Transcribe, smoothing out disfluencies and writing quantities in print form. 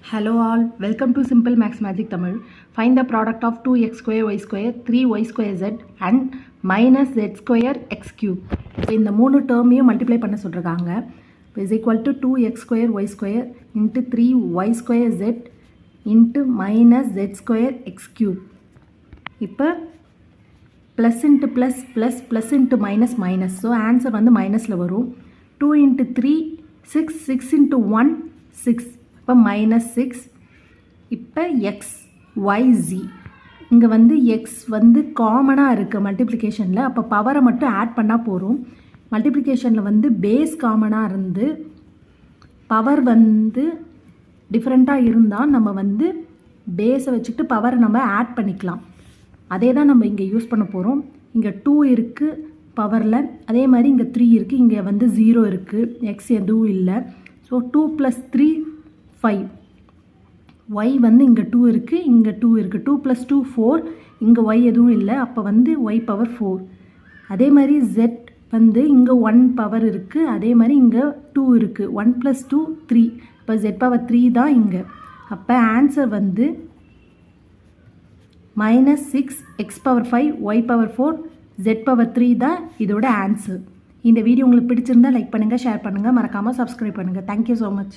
Hello all, welcome to Simple Max Magic Tamil. Find the product of 2x square y square, 3y square z and minus z square x cube. இந்த மூணு டேர்மையும் multiply பண்ண சொல்கிறாங்க. is equal to 2x square y square into 3y square z into minus z square x cube. இப்போ plus into plus plus plus into minus minus. So answer வந்து minusல வரும். 2 into 3 6 6 into 1 6. இப்போ minus 6. இப்போ X Y G இங்கே வந்து X வந்து காமனாக இருக்குது மல்டிப்ளிகேஷனில். அப்போ பவரை மட்டும் ஆட் பண்ணால் போகிறோம். மல்டிப்ளிகேஷனில் வந்து பேஸ் காமனாக இருந்து பவர் வந்து டிஃப்ரெண்ட்டாக இருந்தால் நம்ம வந்து பேஸை வச்சுட்டு பவரை நம்ம ஆட் பண்ணிக்கலாம். அதே தான் நம்ம இங்கே யூஸ் பண்ண போகிறோம். இங்கே 2 இருக்குது பவரில், அதே மாதிரி இங்கே 3 இருக்குது, இங்கே வந்து 0 இருக்குது, எக்ஸ் எதுவும் இல்லை. ஸோ 2 + 3 5. y வந்து இங்கே 2 இருக்குது, இங்கே 2 இருக்குது. 2 + 2 4, இங்கே y எதுவும் இல்லை, அப்போ வந்து y பவர் 4. அதே மாதிரி z வந்து இங்கே 1 பவர் இருக்குது, அதே மாதிரி இங்கே 2 இருக்குது. 1 + 2 3, அப்போ z பவர் 3 தான் இங்கே. அப்போ ஆன்சர் வந்து -6 x power 5 y power 4 z power 3 தான் இதோட ஆன்சர். இந்த வீடியோ உங்களுக்கு பிடிச்சிருந்தா லைக் பண்ணுங்கள், ஷேர் பண்ணுங்கள், மறக்காமல் சப்ஸ்கிரைப் பண்ணுங்கள். Thank you so much.